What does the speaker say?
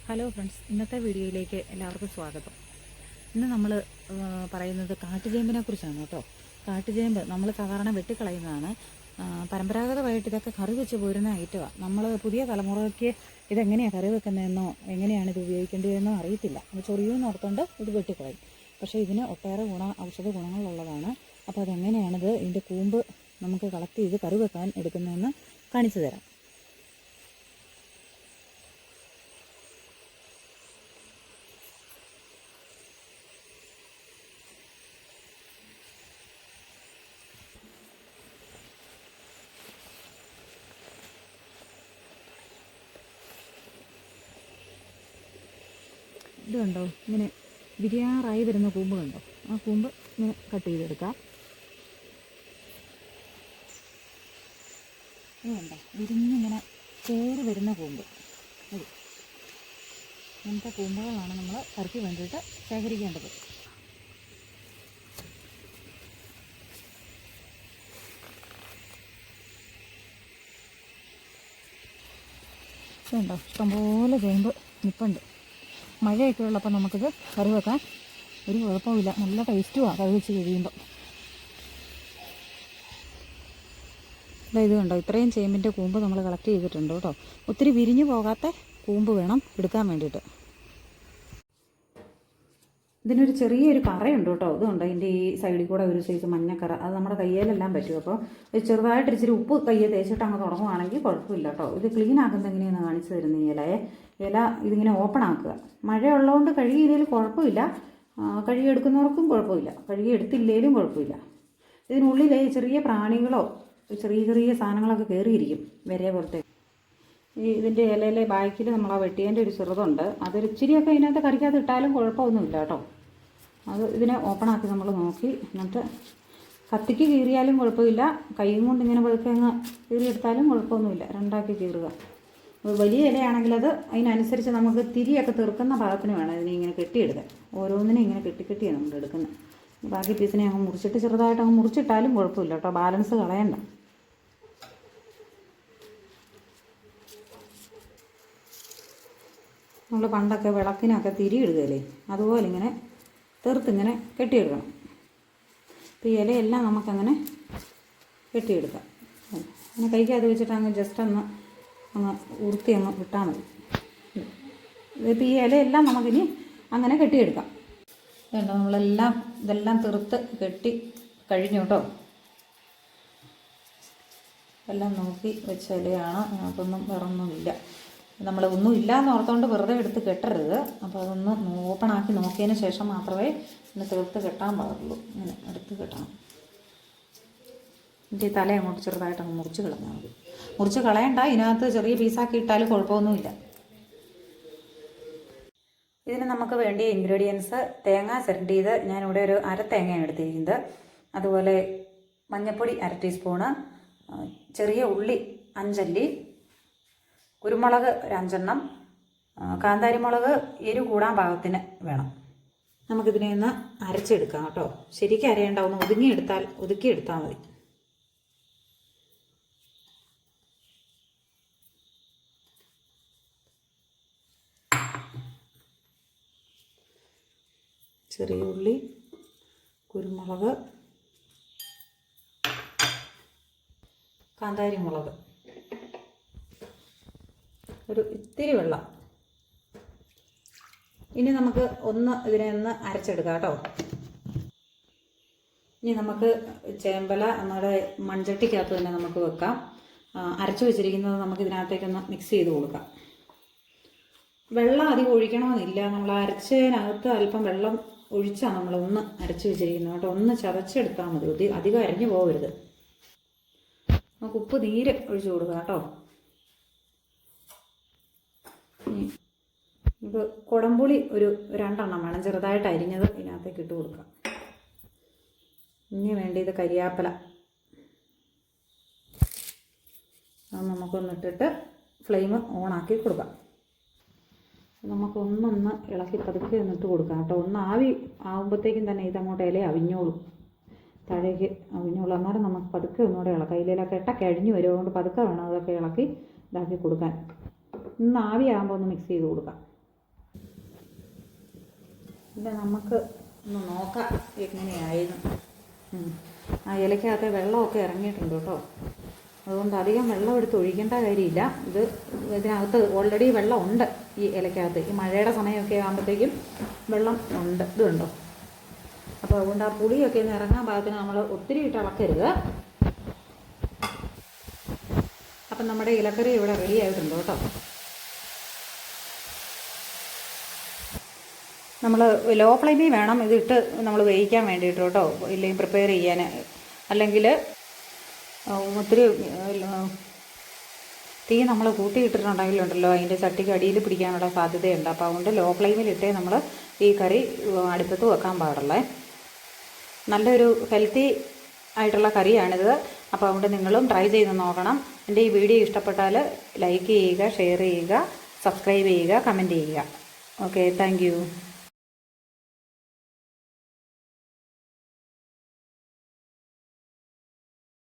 Hello friends, ഇന്നത്തെ വീഡിയോയിലേക്ക് എല്ലാവർക്കും സ്വാഗതം. ഇന്ന് നമ്മൾ പറയുന്നത് കാട്ടുചേമ്പിനെ കുറിച്ചാണ് കേട്ടോ. കാട്ടുചേമ്പ് നമ്മൾ സാധാരണ വെട്ടിക്കളയുന്നതാണ്. പരമ്പരാഗതമായിട്ട് ഇതൊക്കെ കറി വെച്ച് പോരുന്ന ഐറ്റമാണ്. നമ്മൾ പുതിയ തലമുറയ്ക്ക് ഇതെങ്ങനെയാണ് കറി വെക്കുന്നതെന്നോ എങ്ങനെയാണ് ഇത് ഉപയോഗിക്കേണ്ടതെന്നോ അറിയത്തില്ല. അപ്പോൾ ചൊറിയുമെന്ന് ഓർത്തുകൊണ്ട് ഇത് വെട്ടിക്കളയും. പക്ഷേ ഇതിന് ഒട്ടേറെ ഔഷധ ഗുണങ്ങളുള്ളതാണ്. അപ്പോൾ അതെങ്ങനെയാണിത് ഇതിൻ്റെ കൂമ്പ് നമുക്ക് കളക്ട് ചെയ്ത് കറി വെക്കാൻ എടുക്കുന്നതെന്ന് കാണിച്ചു തരാം. ഇത് കണ്ടോ, ഇങ്ങനെ വിരിയാറായി വരുന്ന കൂമ്പ് കണ്ടോ? ആ കൂമ്പ് ഇങ്ങനെ കട്ട് ചെയ്തെടുക്കാം. ഇത് കണ്ടോ, വിരിഞ്ഞിങ്ങനെ കയറി വരുന്ന കൂമ്പ്. ഇത് ഇങ്ങനത്തെ കൂമ്പുകളാണ് നമ്മൾ കറിക്ക് വേണ്ടിയിട്ട് ശേഖരിക്കേണ്ടത്. ഇതുണ്ടോ, ഇഷ്ടംപോലെ ചേമ്പ് നിൽപ്പുണ്ട്. മഴയൊക്കെ ഉള്ളപ്പോൾ നമുക്കിത് കറി വെക്കാൻ ഒരു കുഴപ്പമില്ല, നല്ല ടേസ്റ്റുമാണ് കറി വെച്ച് കഴിയുമ്പോൾ. ഇത് കണ്ടോ, ഇത്രയും ചേമ്പിൻ്റെ കൂമ്പ് നമ്മൾ കളക്ട് ചെയ്തിട്ടുണ്ട് കേട്ടോ. ഒത്തിരി വിരിഞ്ഞു പോകാത്ത കൂമ്പ് വേണം എടുക്കാൻ വേണ്ടിയിട്ട്. ഇതിനൊരു ചെറിയൊരു കറയുണ്ട് കേട്ടോ. ഇതുണ്ട്, ഇതിൻ്റെ ഈ സൈഡിൽ കൂടെ ഒരു സൈസ് മഞ്ഞക്കറ. അത് നമ്മുടെ കയ്യിലെല്ലാം പറ്റും. അപ്പോൾ ചെറുതായിട്ട് ഇച്ചിരി ഉപ്പ് കയ്യെ തേച്ചിട്ട് അങ്ങ് തുടങ്ങുവാണെങ്കിൽ കുഴപ്പമില്ല കേട്ടോ. ഇത് ക്ലീൻ ആക്കുന്നത് എങ്ങനെയാണെന്ന് കാണിച്ചു തരുന്ന ഇല ഇതിങ്ങനെ ഓപ്പൺ ആക്കുക. മഴ ഉള്ളതുകൊണ്ട് കഴുകിയില്ലെങ്കിലും കുഴപ്പമില്ല, കഴുകിയെടുക്കുന്നവർക്കും കുഴപ്പമില്ല, കഴുകിയെടുത്തില്ലെങ്കിലും കുഴപ്പമില്ല. ഇതിനുള്ളിൽ ചെറിയ പ്രാണികളോ ചെറിയ ചെറിയ സാധനങ്ങളൊക്കെ കയറിയിരിക്കും, വരെ പോലത്തെ. ഇതിൻ്റെ ഇലയിലെ ബാക്കിൽ നമ്മൾ ആ വെട്ടിയതിൻ്റെ ഒരു ചെറുതുണ്ട്. അതൊരു ഇച്ചിരിയൊക്കെ ഇതിനകത്ത് കറിക്കകത്ത് ഇട്ടാലും കുഴപ്പമൊന്നുമില്ല കേട്ടോ. അത് ഇതിനെ ഓപ്പണാക്കി നമ്മൾ നോക്കി, എന്നിട്ട് കത്തിക്ക് കീറിയാലും കുഴപ്പമില്ല, കൈയും കൊണ്ട് ഇങ്ങനെ പതുക്കെ അങ്ങ് കീറിയെടുത്താലും കുഴപ്പമൊന്നുമില്ല. രണ്ടാക്കി കീറുക. വലിയ ഇലയാണെങ്കിൽ അത് അതിനനുസരിച്ച് നമുക്ക് തിരിയൊക്കെ തീർക്കുന്ന ഭാഗത്തിന് വേണം ഇതിനെ ഇങ്ങനെ കെട്ടിയെടുക്കാൻ. ഓരോന്നിനും ഇങ്ങനെ കെട്ടിയാണ് നമ്മൾ എടുക്കുന്നത്. ബാക്കി പീസിനെ അങ്ങ് മുറിച്ചിട്ട് ചെറുതായിട്ട് അങ്ങ് മുറിച്ചിട്ടാലും കുഴപ്പമില്ല കേട്ടോ, ബാലൻസ് കളയണ്ട. നമ്മൾ പണ്ടൊക്കെ വിളക്കിനൊക്കെ തിരിയിടുകയല്ലേ, അതുപോലെ ഇങ്ങനെ തീർത്തിങ്ങനെ കെട്ടിയെടുക്കണം. അപ്പോൾ ഈ ഇലയെല്ലാം നമുക്കങ്ങനെ കെട്ടിയെടുക്കാം. അങ്ങനെ കൈക്കകത്ത് വെച്ചിട്ട് അങ്ങ് ജസ്റ്റ് അങ്ങ് ഉറുത്തി അങ്ങ് വിട്ടാൽ മതി. ഇതിപ്പോൾ ഈ ഇലയെല്ലാം നമുക്കിനി അങ്ങനെ കെട്ടിയെടുക്കാം. വേണ്ട, ഇതെല്ലാം തീർത്ത് കെട്ടി കഴിഞ്ഞു കേട്ടോ. എല്ലാം നോക്കി വെച്ച ഇലയാണ്, നമുക്കൊന്നും വേറൊന്നുമില്ല. നമ്മൾ ഒന്നും ഇല്ലയെന്ന് ഓർത്തുകൊണ്ട് വെറുതെ എടുത്ത് കെട്ടരുത്. അപ്പോൾ അതൊന്ന് ഓപ്പണാക്കി നോക്കിയതിന് ശേഷം മാത്രമേ ഇന്ന് തീർത്ത് കെട്ടാൻ പാടുള്ളൂ. ഇങ്ങനെ എടുത്ത് കെട്ടണം. ഇതിൻ്റെ തല അങ്ങോട്ട് ചെറുതായിട്ട് അങ്ങ് മുറിച്ച് കളഞ്ഞാൽ മതി. മുറിച്ച് കളയണ്ട, ഇതിനകത്ത് ചെറിയ പീസാക്കി ഇട്ടാലും കുഴപ്പമൊന്നുമില്ല. ഇതിന് നമുക്ക് വേണ്ടിയ ഇൻഗ്രീഡിയൻസ്: തേങ്ങ ചിരണ്ടിയത്, ഞാനിവിടെ ഒരു അര തേങ്ങയാണ് എടുത്തിരിക്കുന്നത്. അതുപോലെ മഞ്ഞൾപ്പൊടി 1 ടീസ്പൂണ്, ചെറിയ ഉള്ളി 5 അല്ലി, കുരുമുളക് 1 5 എണ്ണം, കാന്താരി മുളക് എരിവ് കൂടാൻ പാകത്തിന് വേണം. നമുക്കിതിനെ ഒന്ന് അരച്ചെടുക്കാം കേട്ടോ. ശരിക്കും അരയേണ്ട, ഒന്ന് ഒതുക്കിയെടുത്താൽ മതി. ചെറിയ ഉള്ളി, കുരുമുളക്, കാന്താരി മുളക്, ഒരു ഇത്തിരി വെള്ളം. ഇനി നമുക്ക് ഇതിനെ ഒന്ന് അരച്ചെടുക്കാം കേട്ടോ. ഇനി നമുക്ക് ചേമ്പല നമ്മുടെ മൺചട്ടിക്കകത്ത് തന്നെ നമുക്ക് വെക്കാം. അരച്ചു വെച്ചിരിക്കുന്നത് നമുക്ക് ഇതിനകത്തേക്കൊന്ന് മിക്സ് ചെയ്ത് കൊടുക്കാം. വെള്ളം അധികം ഒഴിക്കണമെന്നില്ല. നമ്മൾ അരച്ചതിനകത്ത് അല്പം വെള്ളം ഒഴിച്ചാണ് നമ്മളൊന്ന് അരച്ചു വെച്ചിരിക്കുന്നത് കേട്ടോ. ഒന്ന് ചതച്ചെടുത്താൽ മതി, അധികം അരഞ്ഞു പോകരുത്. നമുക്ക് ഉപ്പ് നീര് ഒഴിച്ചു കൊടുക്കാം കേട്ടോ. ഇത് കുടംപുളി ഒരു 2 എണ്ണം വേണം, ചെറുതായിട്ട് അരിഞ്ഞത് ഇതിനകത്തേക്ക് ഇട്ട് കൊടുക്കാം. ഇനി വേണ്ടിയത് കരിയാപ്പല. അത് നമുക്കൊന്നിട്ടിട്ട് ഫ്ലെയിം ഓണാക്കി കൊടുക്കാം. നമുക്കൊന്നൊന്ന് ഇളക്കി പതുക്കെ ഒന്നിട്ട് കൊടുക്കാം കേട്ടോ. ഒന്ന് ആവി ആകുമ്പോഴത്തേക്കും തന്നെ ഇതങ്ങോട്ട് ഇല അവിഞ്ഞോളും, താഴേക്ക് അവിഞ്ഞോളും. അന്നേരം നമുക്ക് പതുക്കെ ഒന്നുകൂടെ ഇളക്കാം. ഇലയിലൊക്കെ ഇട്ടൊക്കെ അഴിഞ്ഞു വരും, അതുകൊണ്ട് പതുക്കെ വേണം അതൊക്കെ ഇളക്കി ഇതാക്കി കൊടുക്കാൻ. ഒന്ന് ആവിയാകുമ്പോൾ ഒന്ന് മിക്സ് ചെയ്ത് കൊടുക്കാം. പിന്നെ നമുക്ക് ഒന്ന് നോക്കാം എങ്ങനെയായിരുന്നു. ആ ഇലക്കകത്ത് വെള്ളമൊക്കെ ഇറങ്ങിയിട്ടുണ്ട് കേട്ടോ. അതുകൊണ്ട് അധികം വെള്ളം എടുത്ത് ഒഴിക്കേണ്ട കാര്യമില്ല. ഇതിനകത്ത് ഓൾറെഡി വെള്ളം ഉണ്ട് ഈ ഇലക്കകത്ത്. ഈ മഴയുടെ സമയമൊക്കെ ആകുമ്പോഴത്തേക്കും വെള്ളം ഉണ്ട്. ഇത് കണ്ടോ. അപ്പോൾ അതുകൊണ്ട് ആ പുളിയൊക്കെ ഒന്ന് ഇറങ്ങാൻ പാകത്തിന് നമ്മൾ ഒത്തിരി ഇട്ട് ഇളക്കരുത്. അപ്പം നമ്മുടെ ഇലക്കറി ഇവിടെ റെഡി ആയിട്ടുണ്ട് കേട്ടോ. നമ്മൾ ലോ ഫ്ലെയിമിൽ വേണം ഇതിട്ട് നമ്മൾ വേവിക്കാൻ വേണ്ടിയിട്ട് കേട്ടോ, ഇല്ലെങ്കിൽ പ്രിപ്പയർ ചെയ്യാൻ. അല്ലെങ്കിൽ ഒത്തിരി തീ നമ്മൾ കൂട്ടിയിട്ടിട്ടുണ്ടെങ്കിലുണ്ടല്ലോ അതിൻ്റെ ചട്ടിക്ക് അടിയിൽ പിടിക്കാനുള്ള സാധ്യതയുണ്ട്. അപ്പോൾ അതുകൊണ്ട് ലോ ഫ്ലെയിമിലിട്ടേ നമ്മൾ ഈ കറി അടുപ്പത്ത് വെക്കാൻ പാടുള്ളേ. നല്ലൊരു ഹെൽത്തി ആയിട്ടുള്ള കറിയാണിത്. അപ്പോൾ അതുകൊണ്ട് നിങ്ങളും ട്രൈ ചെയ്ത് നോക്കണം. എൻ്റെ ഈ വീഡിയോ ഇഷ്ടപ്പെട്ടാൽ ലൈക്ക് ചെയ്യുക, ഷെയർ ചെയ്യുക, സബ്സ്ക്രൈബ് ചെയ്യുക, കമൻറ്റ് ചെയ്യുക. Okay, thank you.